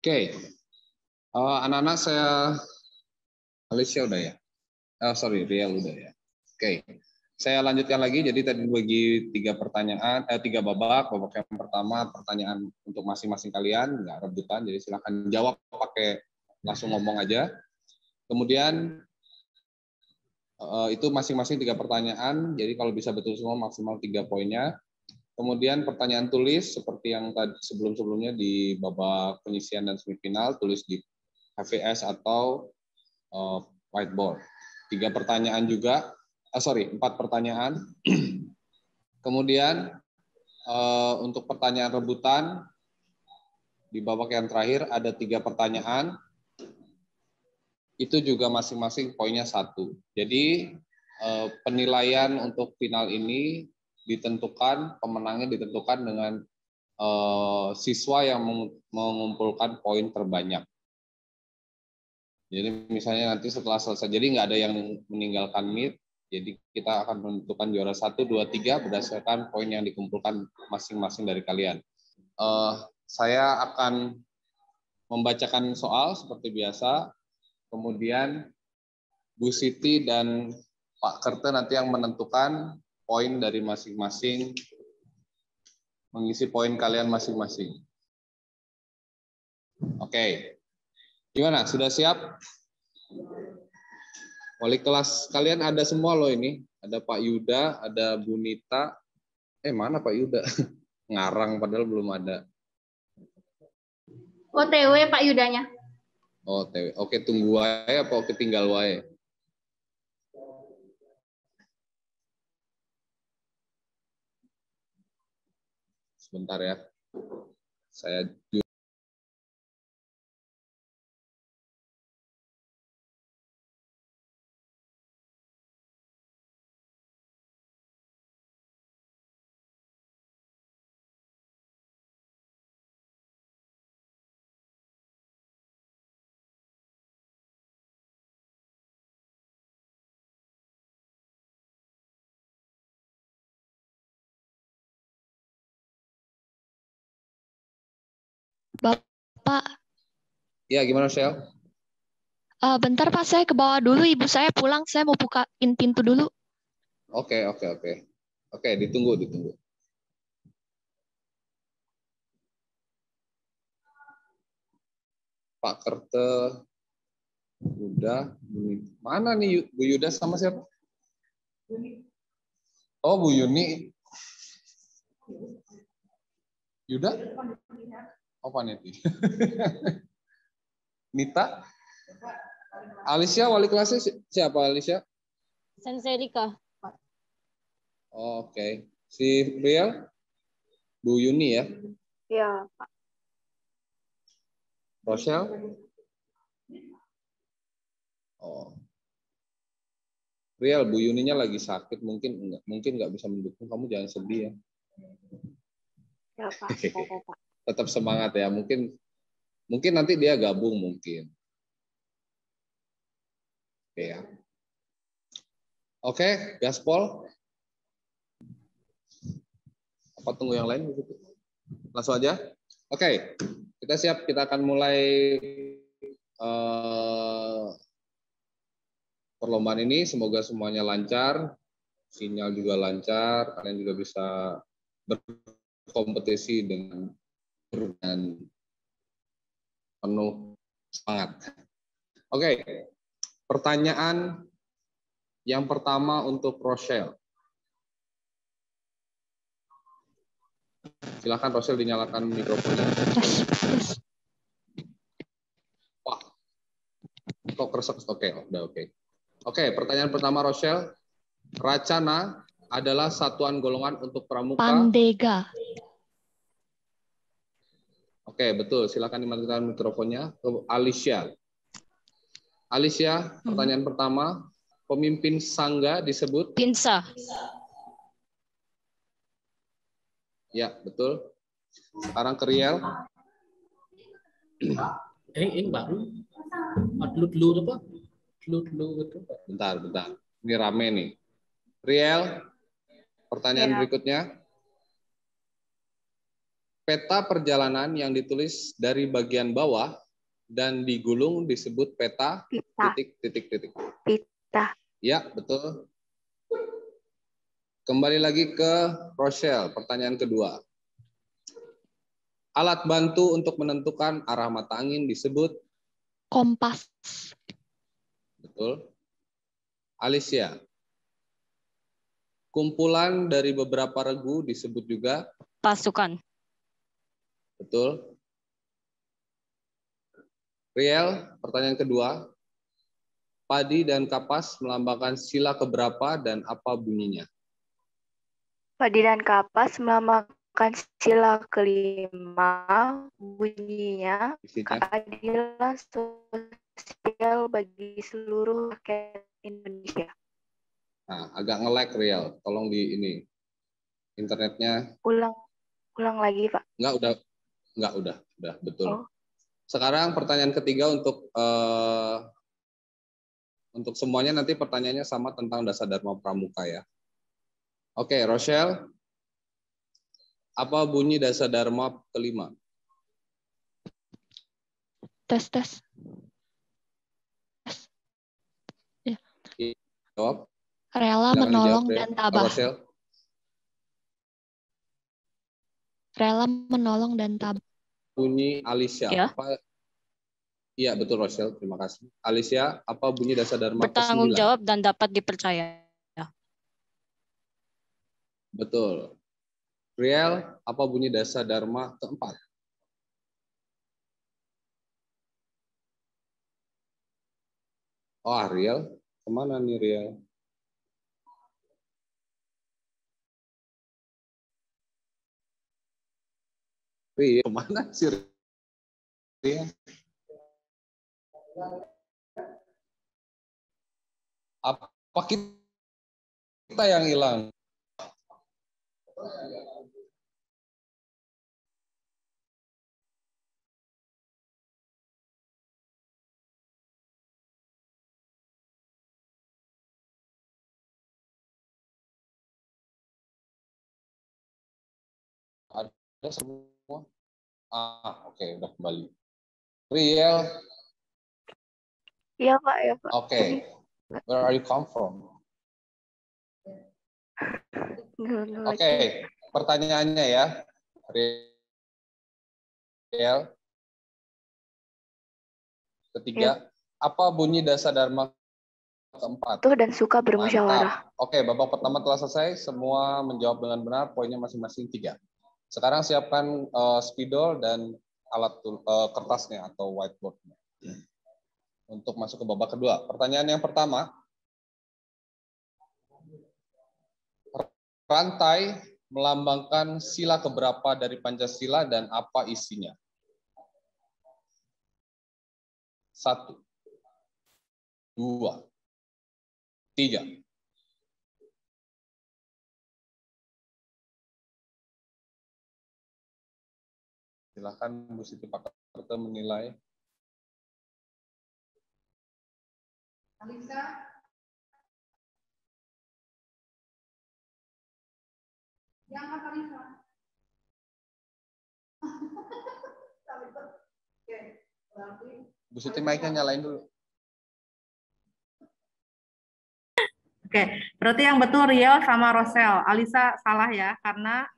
Oke, anak-anak saya Alicia udah ya? Sorry, Riel udah ya. Oke, saya lanjutkan lagi. Jadi tadi bagi tiga pertanyaan, tiga babak. Babak yang pertama pertanyaan untuk masing-masing kalian, nggak rebutan. Jadi silakan jawab pakai langsung ngomong aja. Kemudian itu masing-masing tiga pertanyaan. Jadi kalau bisa betul semua maksimal 3 poinnya. Kemudian pertanyaan tulis seperti yang tadi sebelum-sebelumnya di babak penyisian dan semifinal, tulis di HVS atau whiteboard. 4 pertanyaan. Kemudian untuk pertanyaan rebutan di babak yang terakhir ada 3 pertanyaan. Itu juga masing-masing poinnya 1. Jadi penilaian untuk final ini ditentukan, pemenangnya ditentukan dengan siswa yang mengumpulkan poin terbanyak. Jadi misalnya nanti setelah selesai, jadi nggak ada yang meninggalkan meet, jadi kita akan menentukan juara 1, 2, 3 berdasarkan poin yang dikumpulkan masing-masing dari kalian. Saya akan membacakan soal seperti biasa, kemudian Bu Siti dan Pak Kerte nanti yang menentukan poin dari masing-masing, mengisi poin kalian masing-masing. Oke. Gimana? Sudah siap? Wali kelas kalian ada semua loh ini. Ada Pak Yuda, ada Bu Nita. Mana Pak Yuda? Ngarang padahal belum ada. OTW Pak Yudanya. OTW. Oke, tunggu wae apa oke tinggal wae? Sebentar ya. Saya Bapak. Ya, gimana, Shell? Bentar Pak, saya ke bawah dulu. Ibu saya pulang, saya mau bukain pintu dulu. Oke. Oke, ditunggu. Pak Kerte udah. Mana nih Bu Yuda sama siapa? Oh, Bu Yuni. Yuda? Oh, Paneti. Nita? Alicia, wali kelasnya siapa Alicia? Senselika. Oke. Si Riel? Bu Yuni ya? Ya, Pak. Rochelle? Oh. Riel, Bu Yuninya lagi sakit, mungkin nggak bisa mendukung. Kamu jangan sedih ya. Ya, Pak. Pak. Tetap semangat ya. Mungkin nanti dia gabung mungkin. Oke ya. Oke, gaspol. Apa tunggu yang lain begitu? Langsung aja. Oke, kita siap. Kita akan mulai perlombaan ini. Semoga semuanya lancar, sinyal juga lancar, kalian juga bisa berkompetisi dengan penuh semangat. Oke, pertanyaan yang pertama untuk Rochelle. Silakan Rochelle dinyalakan mikrofonnya. Wah, kok keresek? Oke, udah oke. Oke, pertanyaan pertama Rochelle. Racana adalah satuan golongan untuk pramuka. Pandega. Oke, betul. Silakan dimatikan mikrofonnya. Alicia. Alicia, pertanyaan pertama. Pemimpin sangga disebut? Pinsa. Ya, betul. Sekarang ke Riel. Baru. Dulu apa? Dulu gitu. Bentar. Ini rame nih. Riel, pertanyaan berikutnya. Peta perjalanan yang ditulis dari bagian bawah dan digulung disebut peta Pita. titik. Pita. Ya, betul. Kembali lagi ke Rochelle, pertanyaan kedua. Alat bantu untuk menentukan arah mata angin disebut? Kompas. Betul. Alicia. Kumpulan dari beberapa regu disebut juga? Pasukan. Betul. Riel, pertanyaan kedua. Padi dan kapas melambangkan sila keberapa dan apa bunyinya? Padi dan kapas melambangkan sila kelima, bunyinya Isinya? keadilan sosial bagi seluruh rakyat Indonesia. Nah, agak nge-lag Riel. Tolong di ini. Internetnya. Ulang lagi, Pak. Enggak, udah, betul. Oh. Sekarang pertanyaan ketiga untuk semuanya nanti pertanyaannya sama tentang dasar Dharma Pramuka ya. Oke, Rochelle. Apa bunyi dasar Dharma kelima? Tes. Ya. Jawab. Rela, Silakan menolong, dijawab, dan tabah. Rochelle. Rela, menolong, dan tabah. Bunyi Alicia. Ya. Apa? Iya, betul Rochelle. Terima kasih. Alicia, apa bunyi dasar Dharma Bertanggung ke-9? jawab dan dapat dipercaya. Betul. Riel, apa bunyi dasar Dharma ke-4? Oh, Riel. Kemana nih Riel? Riel, kemana sih Riel? Apa kita yang hilang? Ada semua? Oke, udah kembali. Riel. Iya, Pak. Ya, Pak. Oke. Where are you come from? Oke, pertanyaannya ya. Riel. Ketiga, apa bunyi dasar Dharma ke-4? Tuh dan suka bermusyawarah. Mantap. Oke, babak pertama telah selesai. Semua menjawab dengan benar. Poinnya masing-masing 3. Sekarang siapkan spidol dan alat kertasnya atau whiteboard-nya. Untuk masuk ke babak kedua. Pertanyaan yang pertama. Rantai melambangkan sila keberapa dari Pancasila dan apa isinya? 1, 2, 3. Silakan Bu Siti Pakarta menilai. Alisa. Yang apa Alisa? Oke, berarti Bu Siti mic-nya nyalain dulu. Oke, berarti yang betul Riel sama Rochelle. Alisa salah ya, karena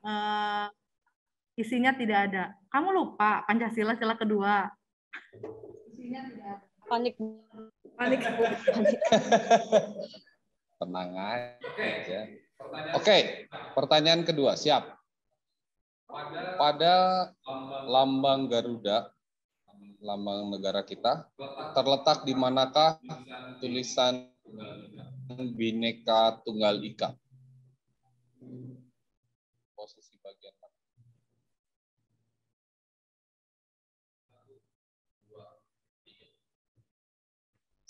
isinya tidak ada. Kamu lupa Pancasila sila kedua. Isinya tidak ada. Panik. Tenang aja. Oke, pertanyaan kedua. Siap. Pada lambang Garuda, lambang negara kita, terletak di manakah tulisan Bhinneka Tunggal Ika? Posisi bagian mana?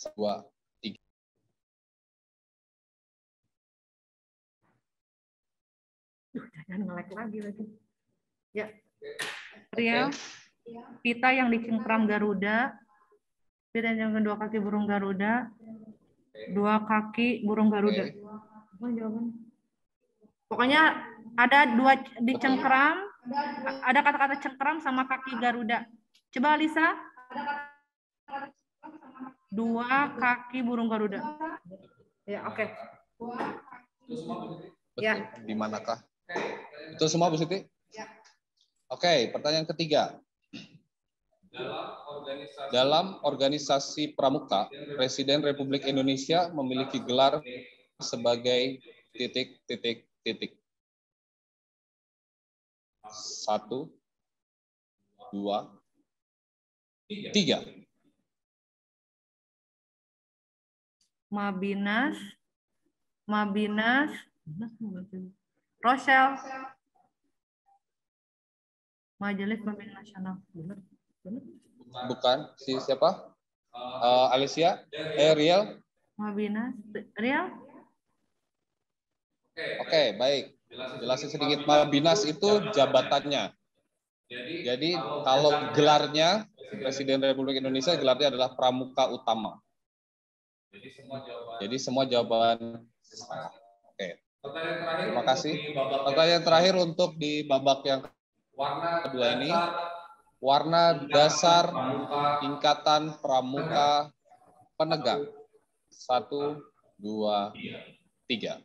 2, 3. Jangan nge-lag lagi. Ya. Riel, pita yang dicengkram Garuda, pita yang kedua kaki burung Garuda, 2 kaki burung Garuda. Apa jawabannya? Pokoknya ada 2 dicengkram, Ada kata-kata cengkeram sama kaki Garuda. Coba Alisa. 2 kaki burung Garuda. Ya, oke. Ya. Di manakah? Itu semua Bu Siti? Oke, pertanyaan ketiga. Dalam organisasi pramuka, Presiden Republik Indonesia memiliki gelar sebagai titik. 1, 2, 3. Mabinas, Rochelle, Majelis Pemimpin Nasional. Benar? Bukan, siapa? Alicia? Riel? Mabinas, Riel? Oke, baik. Jelasin sedikit. Mabinas itu jabatannya. Jadi kalau gelarnya, Presiden Republik Indonesia gelarnya adalah Pramuka Utama. Jadi semua jawaban. Oke. Terima kasih. Pertanyaan terakhir untuk di babak yang kedua ini. Warna dasar tingkatan pramuka penegak. 1, 2, 3.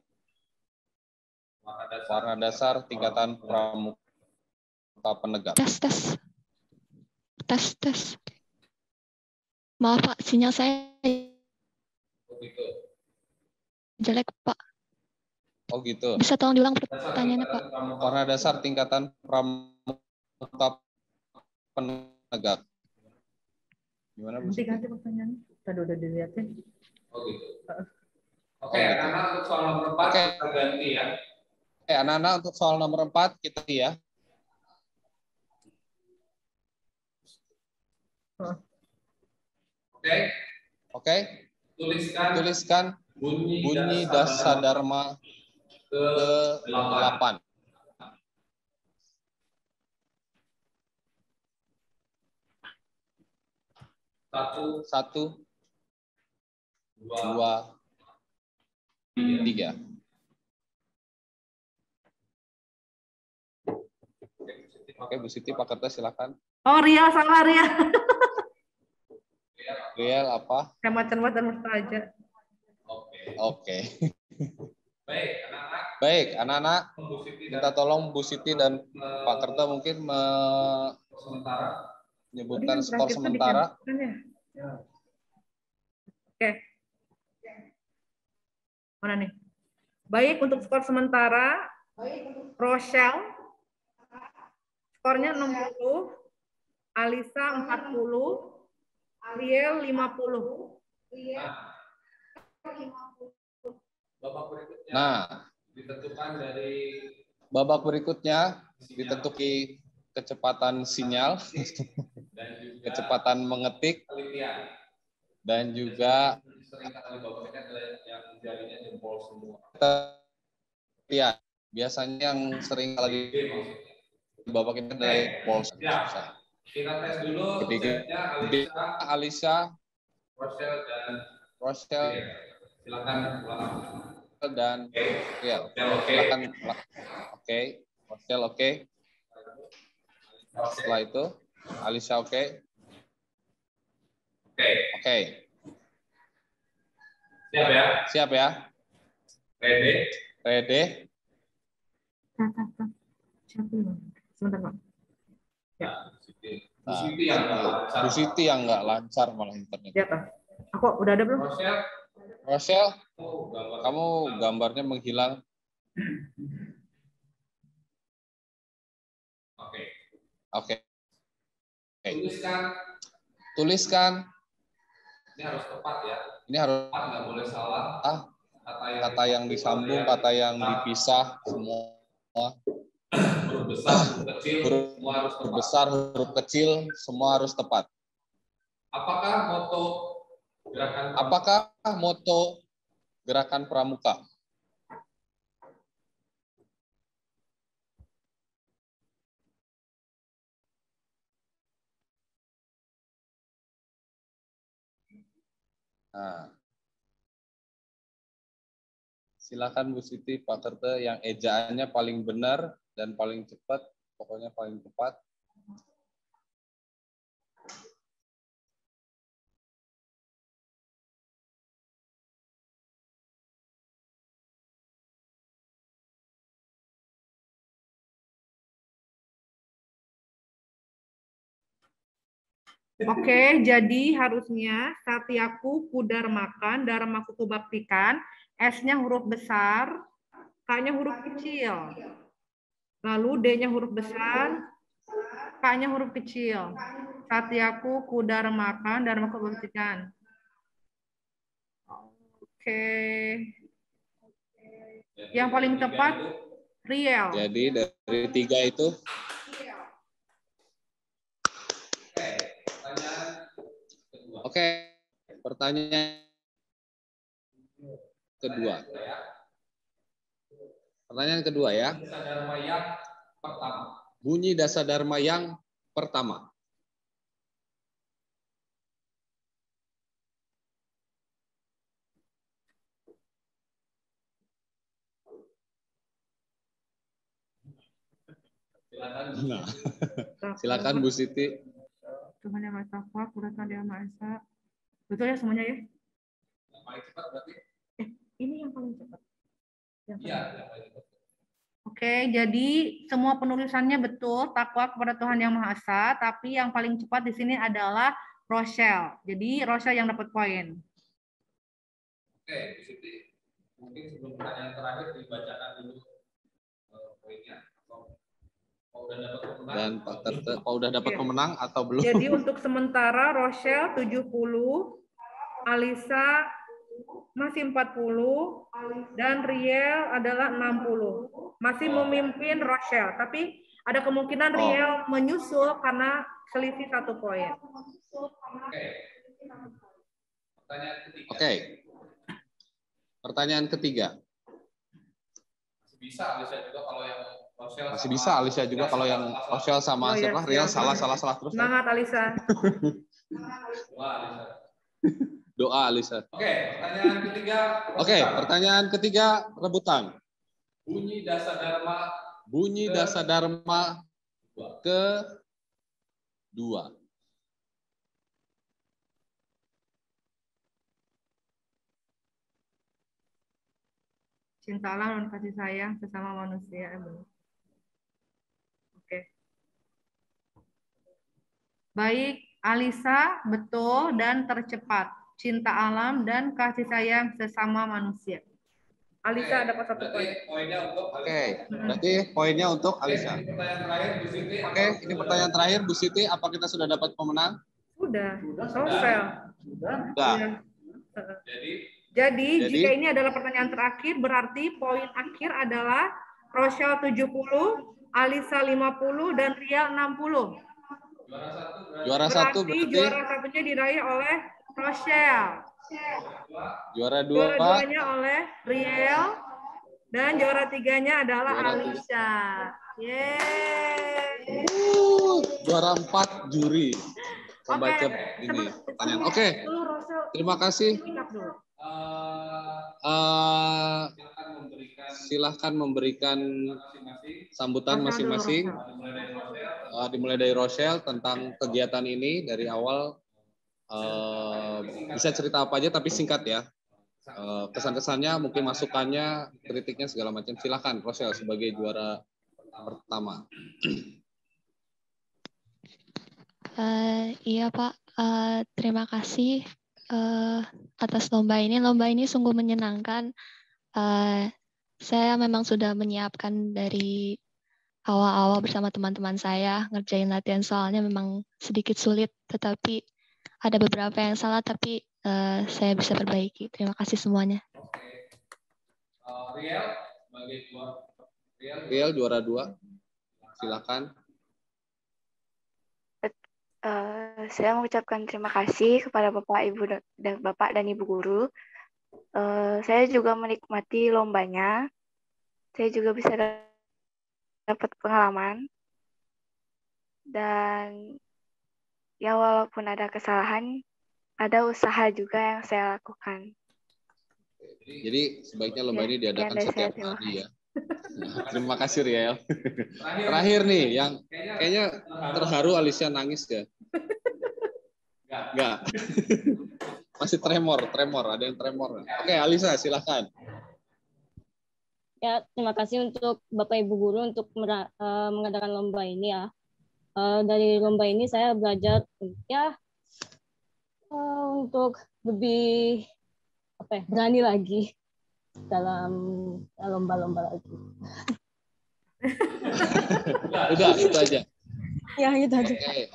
Warna dasar tingkatan pramuka penegak. Tes. Maaf Pak, sinyal saya jelek Pak. Oh gitu. Bisa tolong diulang pertanyaannya Pak? Warna dasar tingkatan pramuka penegak. Gimana Bu? Ganti pertanyaannya. Tadi udah dilihatin. Oh gitu. Oke, anak-anak untuk soal nomor 4 kita ganti ya. Oke, anak-anak untuk soal nomor 4 kita ya. Oke. Tuliskan bunyi Dasadharma ke-8. 1, 2, 3. Oke, Bu Siti, Pak Kertas silakan. Oh, Riel salah Riel. Riel apa? Kecamatan dan Mertaja. Oke. Baik, anak-anak. Minta tolong Bu Siti dan Pak Kerta mungkin menyebutkan skor sementara. Oke. Mana nih? Baik, untuk skor sementara, Rochelle skornya 60, Alisa 40, Riel 50. Nah, babak berikutnya ditentuki kecepatan sinyal, kecepatan mengetik, dan juga ya, biasanya yang sering kali di babak ini adalah jempol. Kita tes dulu. Alisa, Rochelle, silakan dan ya, silakan. Oke, Rochelle oke. Setelah itu, Alisa oke. Oke. Siap ya? Siap ya? Ready? Sebentar, Pak. Ya. Bu Siti yang nggak lancar malah internet. Ya, Pak. Aku udah ada belum? Rochelle, kamu gambarnya menghilang. Oke. Tuliskan. Ini harus tepat ya. Ini harus tepat, nggak boleh salah. Kata yang disambung, kata yang dipisah, semua. Huruf besar, huruf kecil, semua harus tepat. Apakah moto gerakan pramuka? Nah, silakan Bu Siti, Pak Kerta yang ejaannya paling benar dan paling cepat pokoknya paling cepat. Oke, jadi harusnya Satyaku Kudar makan, Dharmaku kubaktikan, S-nya huruf besar, K-nya huruf kecil. Lalu D-nya huruf besar, K-nya huruf kecil. Satyaku Kudar makan, Dharmaku kubaktikan. Oke. Yang paling tepat, Riel. Jadi dari 3 itu Oke, pertanyaan kedua. Pertanyaan kedua ya. Bunyi dasadharma yang pertama. Nah, silakan Bu Siti. Tuhan yang Maha Takwa, Kuratan Yang Maha Esa. Betul ya semuanya ya? Yang paling cepat berarti? Ini yang paling cepat. Iya, yang paling cepat. Oke, jadi semua penulisannya betul, takwa kepada Tuhan Yang Maha Esa, tapi yang paling cepat di sini adalah Rochelle. Jadi Rochelle yang dapat poin. Oke, Bu Siti, mungkin sebelum pertanyaan terakhir dibacakan dulu poinnya. Dan Pak udah dapat pemenang atau belum? Jadi untuk sementara Rochelle 70, Alisa masih 40, dan Riel adalah 60. Masih memimpin Rochelle, tapi ada kemungkinan Riel menyusul karena selisih 1 poin. Oke. Pertanyaan ketiga. Masih bisa Alisa juga kalau yang Rochelle sama siapa? Riel salah terus. Semangat Alisa. Doa Alisa. Oke, pertanyaan ketiga rebutan. Bunyi dasadharma kedua. Cintalah dan kasih sayang sesama manusia. Oke. Baik, Alisa betul dan tercepat. Cinta alam dan kasih sayang sesama manusia. Alisa dapat 1 poin. Oke, berarti poinnya untuk Alisa. Oke, ini pertanyaan terakhir Bu Siti, apa kita sudah dapat pemenang? Sudah. Rochelle. Sudah. Jadi jika ini adalah pertanyaan terakhir, berarti poin akhir adalah Rochelle 70, Alisa 50, dan Riel 60. Juara satu berarti juara satunya diraih oleh Rochelle. Juara duanya oleh Riel, dan juara 3-nya adalah Alisa. Yeay. Juara 4 juri. Membaca ini pertanyaan. Oke. Terima kasih. Silahkan memberikan sambutan masing-masing. Dimulai dari Rochelle tentang kegiatan ini dari awal. Bisa cerita apa aja tapi singkat ya. Kesan-kesannya, mungkin masukannya, kritiknya segala macam. Silahkan Rochelle sebagai juara pertama. Iya Pak, terima kasih atas lomba ini. Lomba ini sungguh menyenangkan. Saya memang sudah menyiapkan dari awal-awal bersama teman-teman saya, ngerjain latihan soalnya memang sedikit sulit, tetapi ada beberapa yang salah, tapi saya bisa perbaiki. Terima kasih semuanya. Riel juara 2, silakan. Saya mengucapkan terima kasih kepada Bapak dan Ibu guru. Saya juga menikmati lombanya. Saya juga bisa dapat pengalaman. Dan ya walaupun ada kesalahan, ada usaha juga yang saya lakukan. Jadi sebaiknya lomba ini diadakan setiap hari ya. Terima kasih Riel. Terakhir nih, yang kayaknya terharu Alicia nangis ya. Enggak. Masih tremor. Ada yang tremor. Oke, Alisa silakan. Ya, terima kasih untuk Bapak Ibu Guru untuk mengadakan lomba ini ya. Dari lomba ini saya belajar ya untuk lebih berani lagi dalam lomba-lomba lagi. Udah, itu aja. Ya, gitu aja. Oke.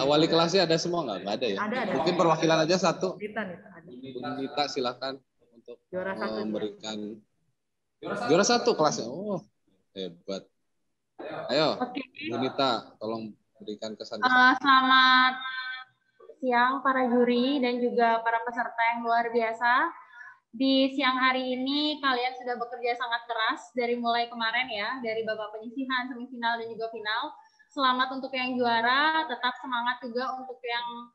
Wali kelasnya ada semua nggak? Nggak ada ya? Ada. Mungkin perwakilan aja satu. Dita nih, ada. Bu Nita silakan untuk Juara satu. memberikan juara satu kelasnya. Oh, hebat. Ayo, Oke. Bu Nita, tolong berikan kesan. Selamat siang para juri dan juga para peserta yang luar biasa. Di siang hari ini kalian sudah bekerja sangat keras dari mulai kemarin ya, dari babak penyisihan, semifinal dan juga final. Selamat untuk yang juara, tetap semangat juga untuk yang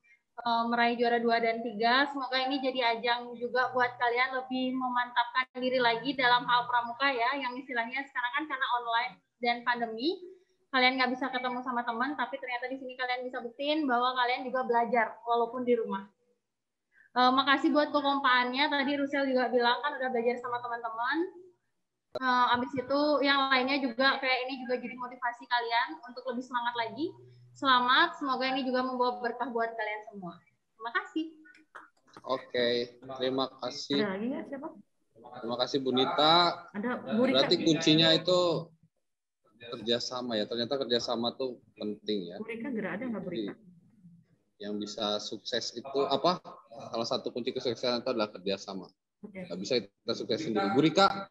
meraih juara 2 dan 3. Semoga ini jadi ajang juga buat kalian lebih memantapkan diri lagi dalam hal pramuka ya, yang istilahnya sekarang kan karena online dan pandemi, kalian nggak bisa ketemu sama teman, tapi ternyata di sini kalian bisa buktiin bahwa kalian juga belajar walaupun di rumah. Makasih buat kekompaannya. Tadi Rusel juga bilang kan udah belajar sama teman-teman. Abis itu yang lainnya juga kayak ini juga jadi motivasi kalian untuk lebih semangat lagi. Selamat, semoga ini juga membawa berkah buat kalian semua. Terima kasih. Oke, terima kasih. Ada lagi nggak siapa? Terima kasih Bu Nita. Ada Bu Rika. Berarti kuncinya itu kerjasama ya. Ternyata kerjasama tuh penting ya. Bu Rika gerak ada nggak Bu Rika? Yang bisa sukses itu apa? Salah satu kunci kesuksesan itu adalah kerjasama. Nggak bisa kita sukses sendiri. Bu Rika,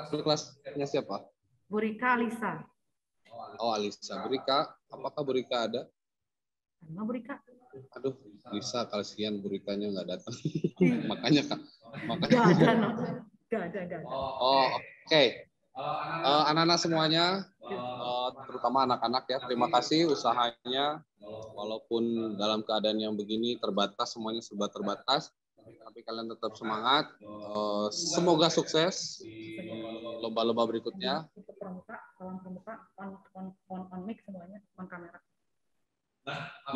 kelasnya siapa? Bu Rika Alisa. Oh, Alisa. Bu Rika, apakah Bu Rika ada? Mana Bu Rika? Aduh, Lisa, kasihan Bu Rikanya nggak datang. Makanya Kak. Gak ada. Oh, oke. Anak-anak semuanya, terutama anak-anak ya, terima kasih usahanya. Walaupun dalam keadaan yang begini terbatas, semuanya serba terbatas, tapi kalian tetap semangat. Semoga sukses di lomba-lomba berikutnya. Untuk pramuka, salam pramuka, on mic semuanya, on kamera.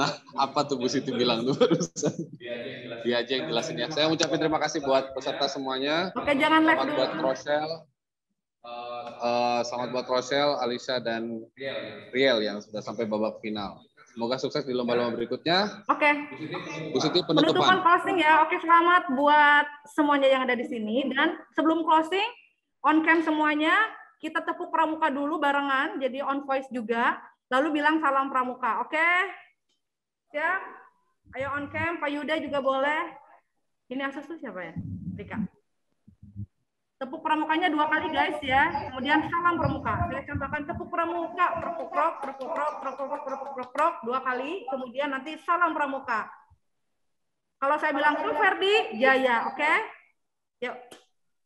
Nah, apa tuh Bu Siti bilang tuh barusan? Dia aja yang jelasin ya. Saya ucapin terima kasih buat peserta semuanya. Oke, jangan live Selamat dulu. buat Rochelle. Selamat buat Rochelle, Alisa, dan Riel yang sudah sampai babak final. Semoga sukses di lomba-lomba berikutnya. Oke. Bu Siti, Penutupan penutupan. closing ya. Oke, selamat buat semuanya yang ada di sini. Dan sebelum closing, on cam semuanya, kita tepuk pramuka dulu barengan, jadi on voice juga. Lalu bilang salam pramuka. Oke? Siap? Ayo on cam, Pak Yuda juga boleh. Ini akses tuh siapa ya? Rika. Tepuk pramukanya 2 kali guys ya. Kemudian salam pramuka. Saya contohkan tepuk pramuka, prok 2 kali. Kemudian nanti salam pramuka. Kalau saya bilang full Ferdi, Jaya, oke? Yuk.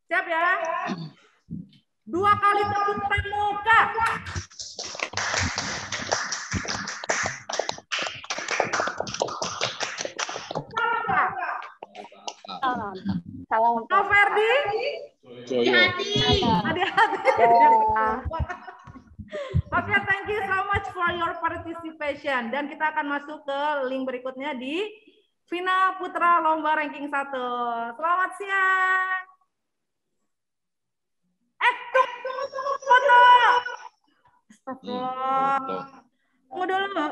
Siap ya? 2 kali tepuk pramuka. Salam. Salam. Full Ferdi. Joyo. Hati-hati. Oke, thank you so much for your participation. Dan kita akan masuk ke link berikutnya di final putra lomba ranking 1. Selamat siang. Tunggu foto. Astagfirullah. Tunggu dulu.